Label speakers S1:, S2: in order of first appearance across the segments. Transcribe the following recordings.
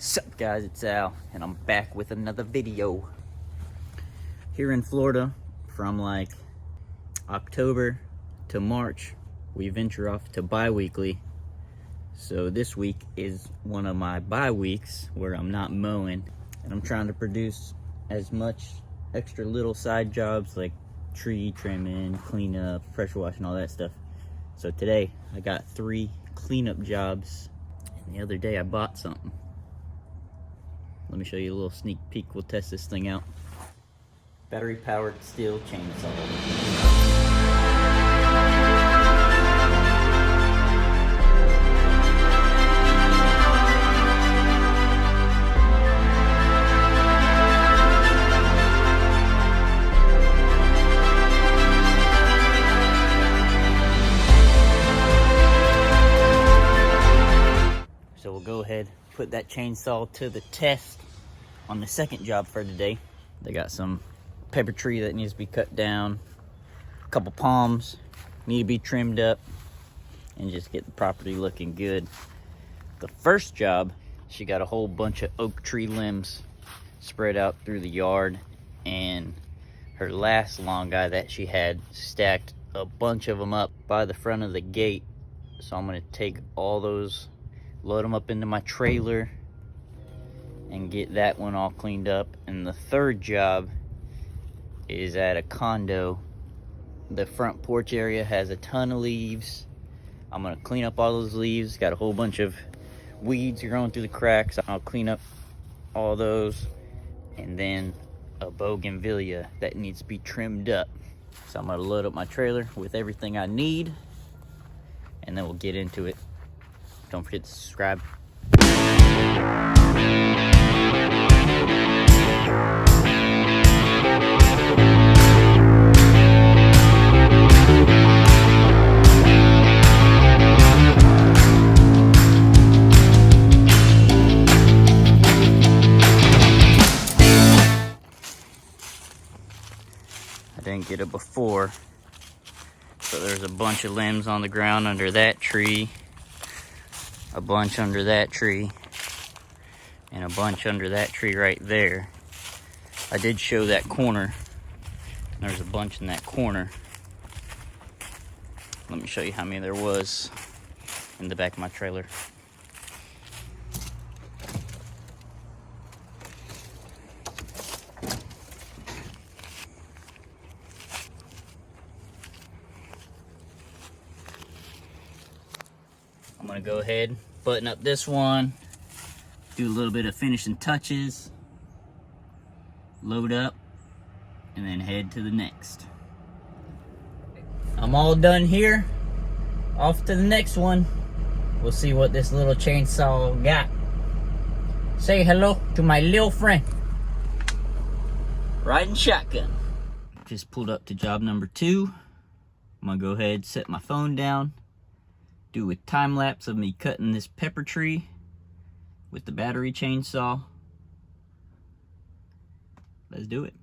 S1: Sup guys, it's Al, and I'm back with another video. Here in Florida, from like October to March, we venture off to bi-weekly. So this week is one of my bi-weeks where I'm not mowing, and I'm trying to produce as much extra little side jobs like tree trimming, cleanup, pressure washing, all that stuff. So today I got 3 cleanup jobs, and the other day I bought something. Let me show you a little sneak peek. We'll test this thing out. Battery powered Stihl chainsaw. So we'll go ahead, put that chainsaw to the test on the second job for today. They got some pepper tree that needs to be cut down, a couple palms need to be trimmed up, and just get the property looking good. The first job, she got a whole bunch of oak tree limbs spread out through the yard, and her last long guy that she had stacked a bunch of them up by the front of the gate. So I'm gonna take all those, load them up into my trailer, and get that one all cleaned up. And the third job is at a condo. The front porch area has a ton of leaves. I'm gonna clean up all those leaves. Got a whole bunch of weeds growing through the cracks. I'll clean up all those. And then a bougainvillea that needs to be trimmed up. So I'm gonna load up my trailer with everything I need, and then we'll get into it. Don't forget to subscribe. I didn't get it before, so there's a bunch of limbs on the ground under that tree, a bunch under that tree, and a bunch under that tree right there. I did show that corner. There's a bunch in that corner. Let me show you how many there was in the back of my trailer. I'm gonna go ahead, button up this one, do a little bit of finishing touches, load up, and then head to the next. I'm all done here. Off to the next one. We'll see what this little chainsaw got. Say hello to my little friend. Riding shotgun. Just pulled up to job number 2. I'm gonna go ahead, set my phone down, do a time lapse of me cutting this pepper tree with the battery chainsaw. Let's do it.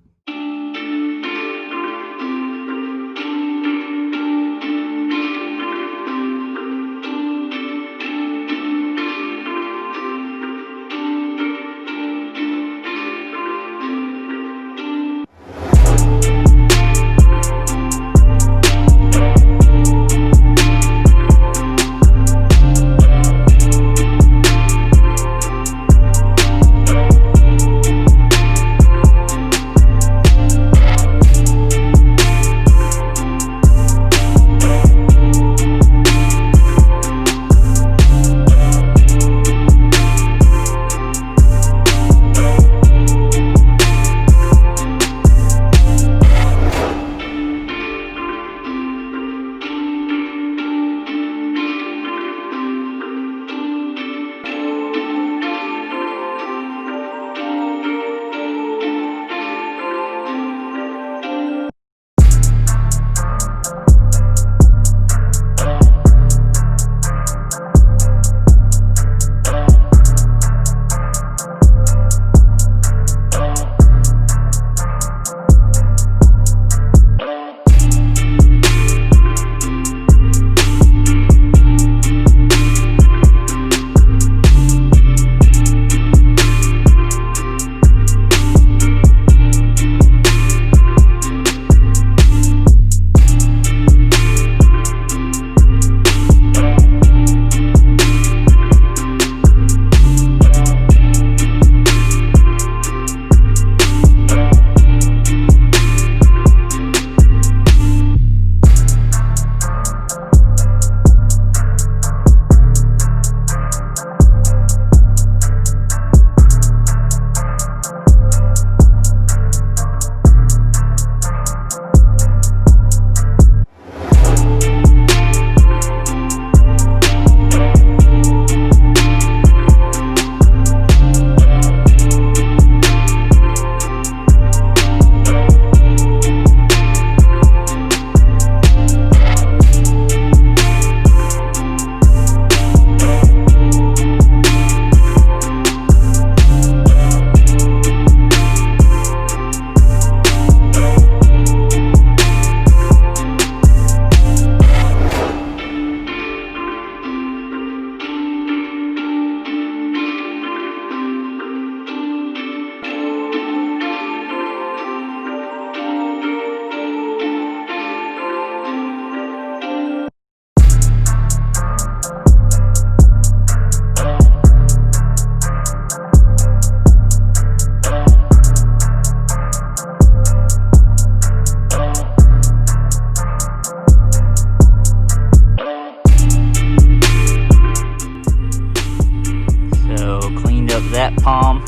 S1: cleaned up that palm.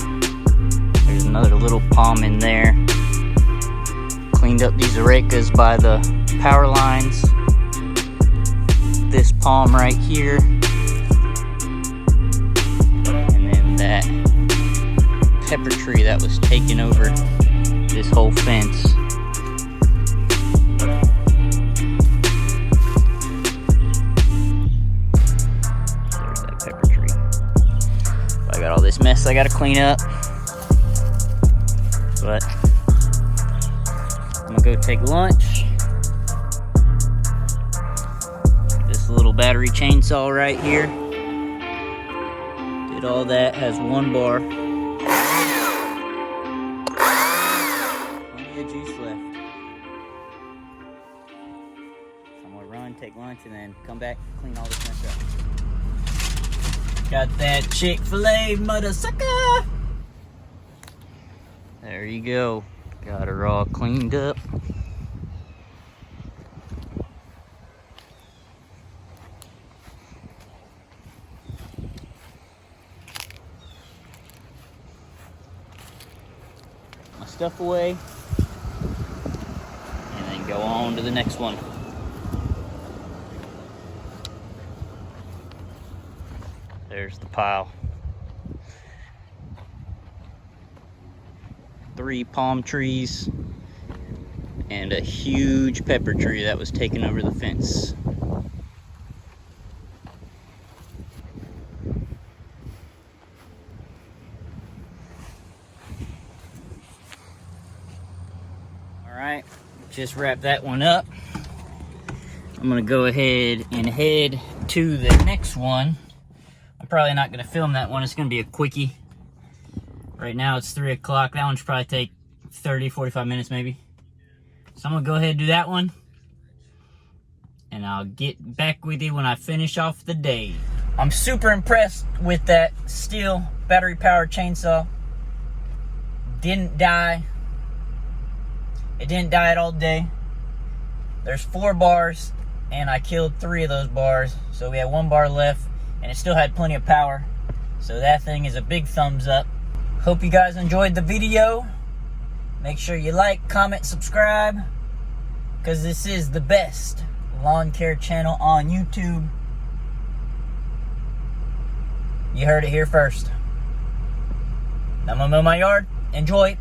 S1: There's another little palm in there. Cleaned up these arecas by the power lines. This palm right here. And then that pepper tree that was taking over this whole fence. There's that pepper tree. I got all this mess I gotta clean up. But I'm gonna go take lunch. This little battery chainsaw right here. Did all that, has 1 bar. Plenty of juice left. So I'm gonna run, take lunch, and then come back, clean all this mess up. Got that Chick-fil-A mother sucker. There you go. Got her all cleaned up. My stuff away. And then go on to the next one. There's the pile. 3 palm trees and a huge pepper tree that was taking over the fence. All right, just wrap that one up. I'm gonna go ahead and head to the next one. I'm probably not gonna film that one. It's gonna be a quickie. Right now it's 3 o'clock. That one should probably take 30, 45 minutes maybe. So I'm gonna go ahead and do that one. And I'll get back with you when I finish off the day. I'm super impressed with that Stihl battery powered chainsaw. Didn't die. It didn't die at all day. There's 4 bars and I killed 3 of those bars. So we had 1 bar left and it still had plenty of power. So that thing is a big thumbs up. Hope you guys enjoyed the video. Make sure you like, comment, subscribe, because this is the best lawn care channel on YouTube. You heard it here first. I'm gonna mow my yard. Enjoy.